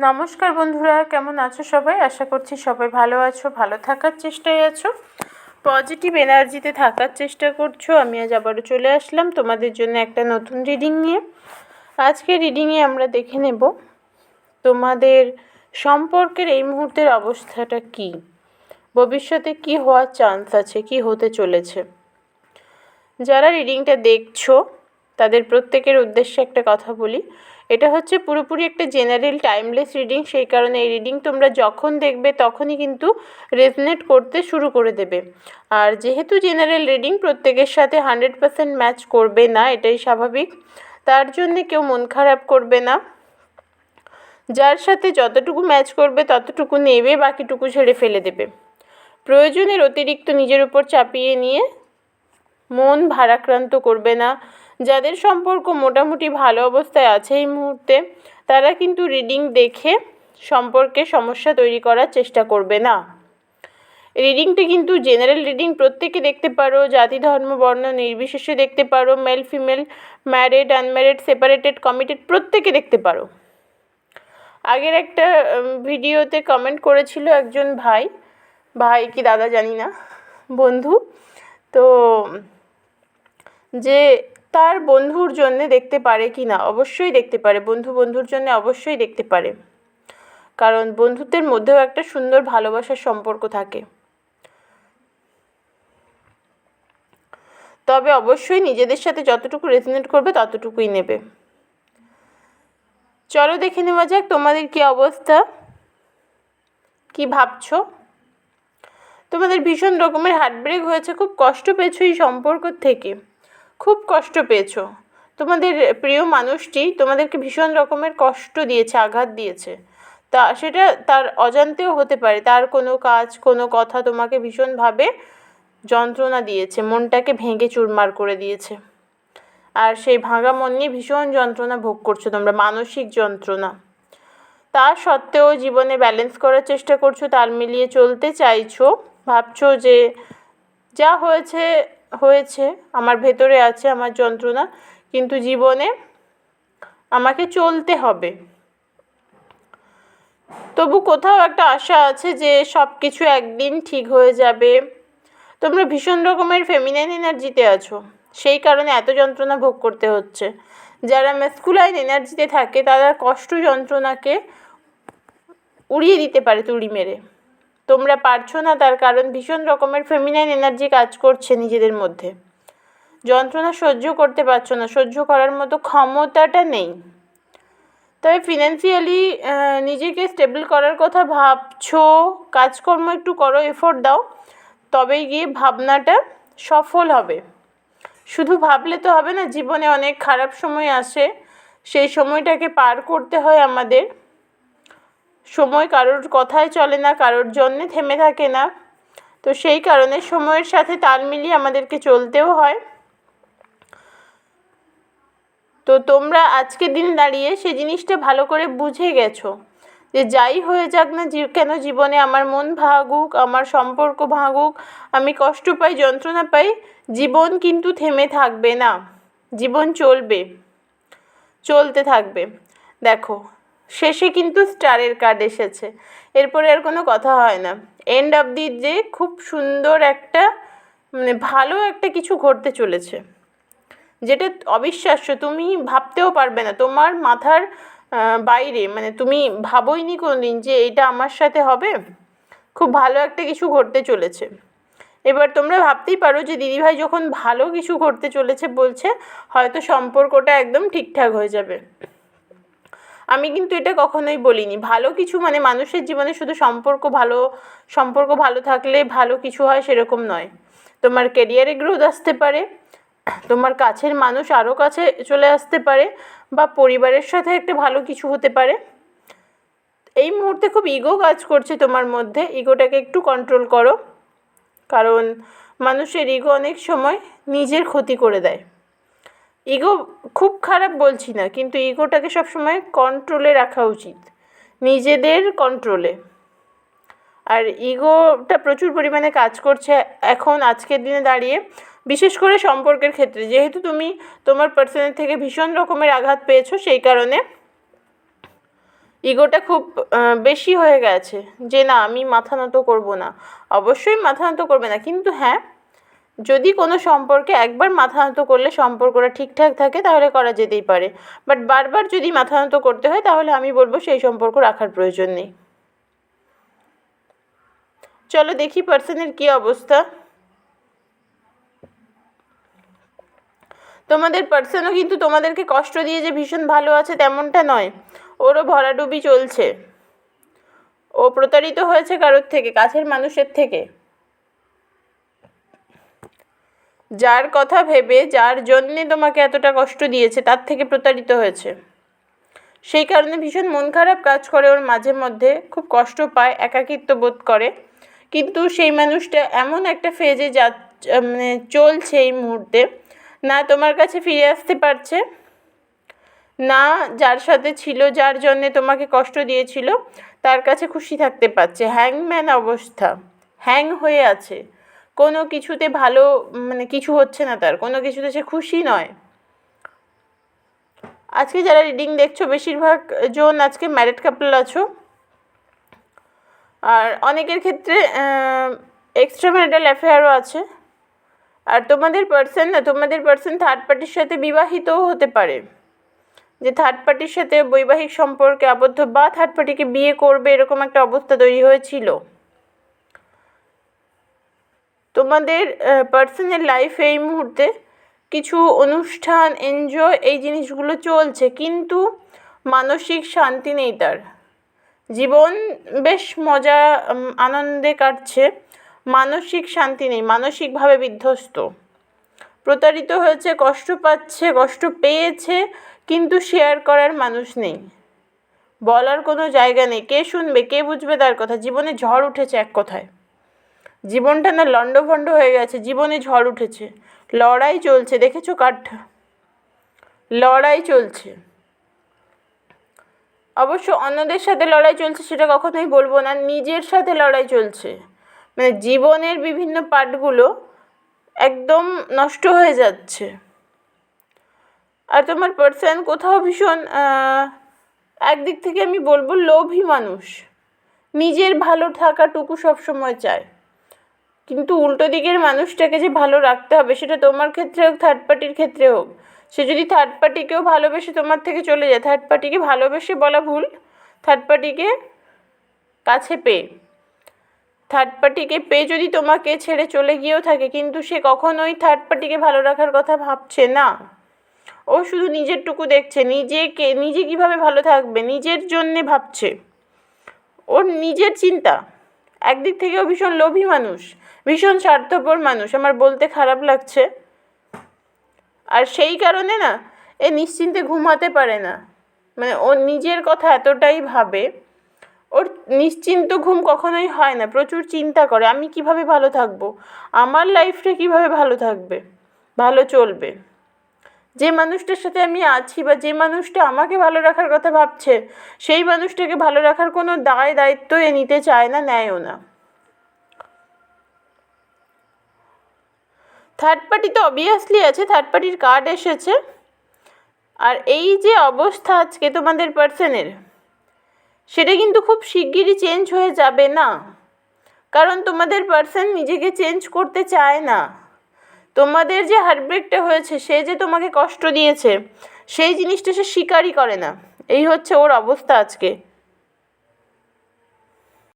নমস্কার বন্ধুরা, কেমন আছো সবাই? আশা করছি সবাই ভালো আছো, ভালো থাকার চেষ্টায় আছো, পজিটিভ এনার্জিতে থাকার চেষ্টা করছো। আমি আজ আবারও চলে আসলাম তোমাদের জন্য একটা নতুন রিডিং নিয়ে। আজকে রিডিংয়ে আমরা দেখে নেব তোমাদের সম্পর্কের এই মুহূর্তের অবস্থাটা কি, ভবিষ্যতে কি হওয়ার চান্স আছে, কি হতে চলেছে। যারা রিডিংটা দেখছো তাদের প্রত্যেকের উদ্দেশ্যে একটা কথা বলি, এটা হচ্ছে পুরোপুরি একটা জেনারেল টাইমলেস রিডিং। সেই কারণে এই রিডিং তোমরা যখন দেখবে তখনই কিন্তু রেজনেট করতে শুরু করে দেবে। আর যেহেতু জেনারেল রিডিং প্রত্যেকের সাথে 100% ম্যাচ করবে না, এটাই স্বাভাবিক। তার জন্যে কেউ মন খারাপ করবে না। যার সাথে যতটুকু ম্যাচ করবে ততটুকু নেবে, বাকিটুকু ছেড়ে ফেলে দেবে। প্রয়োজনের অতিরিক্ত নিজের উপর চাপিয়ে নিয়ে মন ভারাক্রান্ত করবে না। যাদের সম্পর্ক মোটামুটি ভালো অবস্থায় আছে এই মুহূর্তে, তারা কিন্তু রিডিং দেখে সম্পর্কে সমস্যা তৈরি করার চেষ্টা করবে না। রিডিংটা কিন্তু জেনারেল রিডিং, প্রত্যেকে দেখতে পারো, জাতি ধর্ম বর্ণ নির্বিশেষে দেখতে পারো, male female, married unmarried, separated committed, প্রত্যেকে দেখতে পারো। আগের একটা ভিডিওতে কমেন্ট করেছিল একজন ভাই কি দাদা জানি না, বন্ধু, তো যে তার বন্ধুর জন্যে দেখতে পারে কি না। অবশ্যই দেখতে পারে, বন্ধুর জন্য অবশ্যই দেখতে পারে, কারণ বন্ধুত্বের মধ্যেও একটা সুন্দর ভালোবাসার সম্পর্ক থাকে। তবে অবশ্যই নিজেদের সাথে যতটুকু রেজনেট করবে ততটুকুই নেবে। চলো দেখে নেওয়া যাক তোমাদের কি অবস্থা, কি ভাবছো। তোমাদের ভীষণ রকমের হার্টব্রেক হয়েছে, খুব কষ্ট পেয়েছো এই সম্পর্ক থেকে, খুব কষ্ট পেয়েছো। তোমাদের প্রিয় মানুষটি তোমাদেরকে ভীষণ রকমের কষ্ট দিয়েছে, আঘাত দিয়েছে। তা সেটা তার অজান্তেও হতে পারে, তার কোনো কাজ কোনো কথা তোমাকে ভীষণভাবে যন্ত্রণা দিয়েছে, মনটাকে ভেঙে চুরমার করে দিয়েছে। আর সেই ভাঙা মন নিয়ে ভীষণ যন্ত্রণা ভোগ করছো তোমরা, মানসিক যন্ত্রণা। তা সত্ত্বেও জীবনে ব্যালেন্স করার চেষ্টা করছো, তাল মিলিয়ে চলতে চাইছো। ভাবছো যে যা হয়েছে হয়েছে, আমার ভেতরে আছে আমার যন্ত্রণা, কিন্তু জীবনে আমাকে চলতে হবে। তবু কোথাও একটা আশা আছে যে সব কিছু একদিন ঠিক হয়ে যাবে। তোমরা ভীষণ রকমের ফেমিনাইন এনার্জিতে আছো, সেই কারণে এত যন্ত্রণা ভোগ করতে হচ্ছে। যারা ম্যাসকুলাইন এনার্জিতে থাকে তারা কষ্ট যন্ত্রণাকে উড়িয়ে দিতে পারে তুড়ি মেরে। তোমরা পারছো না, তার কারণ ভীষণ রকমের ফেমিনাইন এনার্জি কাজ করছে নিজেদের মধ্যে। যন্ত্রণা সহ্য করতে পারছো না, সহ্য করার মতো ক্ষমতাটা নেই। তবে ফিনান্সিয়ালি নিজেকে স্টেবল করার কথা ভাবছো, কাজকর্ম একটু করো, এফোর্ট দাও, তবেই গিয়ে ভাবনাটা সফল হবে। শুধু ভাবলে তো হবে না, জীবনে অনেক খারাপ সময় আসে, সেই সময়টাকে পার করতে হয় আমাদের। সময় কারোর কথায় চলে না, কারোর জন্যে থেমে থাকে না, তো সেই কারণে সময়ের সাথে তাল মিলিয়ে আমাদেরকে চলতেও হয়। তো তোমরা আজকের দিনে দাঁড়িয়ে সেই জিনিসটা ভালো করে বুঝে গেছো যে যাই হয়ে যাক না কেন জীবনে, আমার মন ভাঙুক, আমার সম্পর্ক ভাঙুক, আমি কষ্ট পাই, যন্ত্রণা পাই, জীবন কিন্তু থেমে থাকবে না, জীবন চলবে, চলতে থাকবে। দেখো শেষে কিন্তু স্টারের কার্ড এসেছে, এরপরে আর কোনো কথা হয় না। এন্ড অফ দি ডে খুব সুন্দর একটা ভালো একটা কিছু ঘটতে চলেছে, যেটা অবিশ্বাস্য, তুমি ভাবতেও পারবে না, তোমার মাথার বাইরে, তুমি ভাবোইনি কোনো দিন যে এটা আমার সাথে হবে। খুব ভালো একটা কিছু ঘটতে চলেছে। এবার তোমরা ভাবতেই পারো যে দিদিভাই যখন ভালো কিছু ঘটতে চলেছে বলছে, হয়তো সম্পর্কটা একদম ঠিকঠাক হয়ে যাবে। আমি কিন্তু এটা কখনোই বলিনি। ভালো কিছু মানুষের জীবনে শুধু সম্পর্ক ভালো থাকলে ভালো কিছু হয় সেরকম নয়। তোমার ক্যারিয়ারে গ্রোথ আসতে পারে, তোমার কাছের মানুষ আরও কাছে চলে আসতে পারে, বা পরিবারের সাথে একটা ভালো কিছু হতে পারে। এই মুহূর্তে খুব ইগো কাজ করছে তোমার মধ্যে, ইগোটাকে একটু কন্ট্রোল করো, কারণ মানুষের ইগো অনেক সময় নিজের ক্ষতি করে দেয়। ইগো খুব খারাপ বলছি না, কিন্তু ইগোটাকে সবসময় কন্ট্রোলে রাখা উচিত, নিজেদের কন্ট্রোলে। আর ইগোটা প্রচুর পরিমাণে কাজ করছে এখন আজকের দিনে দাঁড়িয়ে, বিশেষ করে সম্পর্কের ক্ষেত্রে। যেহেতু তুমি তোমার পার্সনের থেকে ভীষণ রকমের আঘাত পেয়েছো, সেই কারণে ইগোটা খুব বেশি হয়ে গেছে, যে না আমি মাথা নত করবো না। অবশ্যই মাথা নত করবে না, কিন্তু হ্যাঁ, যদি কোনো সম্পর্কে একবার মাথা নত করলে সম্পর্কটা ঠিকঠাক থাকে তাহলে করা যেতেই পারে, বাট বারবার যদি মাথা নত করতে হয় তাহলে আমি বলবো সেই সম্পর্ক রাখার প্রয়োজন নেই। চলো দেখি পার্সনের কী অবস্থা। তোমাদের পার্সনও কিন্তু তোমাদেরকে কষ্ট দিয়ে যে ভীষণ ভালো আছে তেমনটা নয়, ওরও ভরাডুবি চলছে। ও প্রতারিত হয়েছে কারোর থেকে, কাছের মানুষের থেকে। যার কথা ভেবে, যার জন্যে তোমাকে এতটা কষ্ট দিয়েছে তার থেকে প্রতারিত হয়েছে। সেই কারণে ভীষণ মন খারাপ কাজ করে ওর মাঝে মধ্যে, খুব কষ্ট পায়, একাকিত্ব বোধ করে। কিন্তু সেই মানুষটা এমন একটা ফেজে মানে চলছে এই মুহূর্তে, না তোমার কাছে ফিরে আসতে পারছে, না যার সাথে ছিল, যার জন্যে তোমাকে কষ্ট দিয়েছিল তার কাছে খুশি থাকতে পারছে। হ্যাংম্যান অবস্থা, হ্যাং হয়ে আছে, কোনো কিছুতে ভালো মানে কিছু হচ্ছে না, তার কোনো কিছুতে সে খুশি নয়। আজকে যারা রিডিং দেখছো বেশিরভাগ জন আজকে ম্যারিড কাপল আছো, আর অনেকের ক্ষেত্রে এক্সট্রা ম্যারিটাল অ্যাফেয়ারও আছে। আর তোমাদের পার্সন থার্ড পার্টির সাথে বিবাহিতও হতে পারে, যে থার্ড পার্টির সাথে বৈবাহিক সম্পর্কে আবদ্ধ বা থার্ড পার্টিকে বিয়ে করবে, এরকম একটা অবস্থা তৈরি হয়েছিল। তোমাদের পার্সনের লাইফে এই মুহূর্তে কিছু অনুষ্ঠান, এনজয়, এই জিনিসগুলো চলছে, কিন্তু মানসিক শান্তি নেই তার। জীবন বেশ মজা আনন্দে কাটছে, মানসিক শান্তি নেই, মানসিকভাবে বিধ্বস্ত, প্রতারিত হয়েছে, কষ্ট পাচ্ছে, কষ্ট পেয়েছে, কিন্তু শেয়ার করার মানুষ নেই, বলার কোনো জায়গা নেই। কে শুনবে, কে বুঝবে তার কথা? জীবনে ঝড় উঠেছে, এক কথায় জীবনটা না লণ্ডভণ্ড হয়ে গেছে, জীবনে ঝড় উঠেছে, লড়াই চলছে, দেখেছো কাঠটা, লড়াই চলছে। অবশ্য অন্যদের সাথে লড়াই চলছে সেটা কখনোই বলবো না, নিজের সাথে লড়াই চলছে, মানে জীবনের বিভিন্ন পার্টগুলো একদম নষ্ট হয়ে যাচ্ছে। আর তোমার পার্সন কোথাও ভীষণ একদিক থেকে আমি বলবো লোভী মানুষ, নিজের ভালো থাকাটুকু সবসময় চায়, কিন্তু উল্টো দিকের মানুষটাকে যে ভালো রাখতে হবে, সেটা তোমার ক্ষেত্রে হোক, থার্ড পার্টির ক্ষেত্রে হোক, সে যদি থার্ড পার্টিকেও ভালোবেসে তোমার থেকে চলে যায়, থার্ড পার্টিকে ভালোবেসে বলা ভুল, থার্ড পার্টিকে কাছে পেয়ে, থার্ড পার্টিকে পেয়ে যদি তোমাকে ছেড়ে চলে গিয়েও থাকে, কিন্তু সে কখনোই থার্ড পার্টিকে ভালো রাখার কথা ভাবছে না, ও শুধু নিজেরটুকু দেখছে, নিজে কীভাবে ভালো থাকবে নিজের জন্যে ভাবছে, ওর নিজের চিন্তা। একদিক থেকেও ভীষণ লোভী মানুষ, ভীষণ স্বার্থপর মানুষ, আমার বলতে খারাপ লাগছে। আর সেই কারণে না এ নিশ্চিন্তে ঘুমাতে পারে না, মানে ও নিজের কথা এতটাই ভাবে, ওর নিশ্চিন্ত ঘুম কখনোই হয় না, প্রচুর চিন্তা করে আমি কিভাবে ভালো থাকবো, আমার লাইফটা কিভাবে ভালো থাকবে, ভালো চলবে, যে মানুষটার সাথে আমি আছি বা যে মানুষটা আমাকে ভালো রাখার কথা ভাবছে, সেই মানুষটাকে ভালো রাখার কোনো দায়িত্ব এ নিতে চায় না, নেয়ও না। থার্ড পার্টি তো অবভিয়াসলি আছে, থার্ড পার্টির কার্ড এসেছে। আর এই যে অবস্থা আজকে তোমাদের পার্সনের, সেটা কিন্তু খুব শিগগিরই চেঞ্জ হয়ে যাবে না, কারণ তোমাদের পার্সন নিজেকে চেঞ্জ করতে চায় না। তোমাদের যে হার্টব্রেকটা হয়েছে, সে যে তোমাকে কষ্ট দিয়েছে, সেই জিনিসটা সে স্বীকারই করে না, এই হচ্ছে ওর অবস্থা আজকে।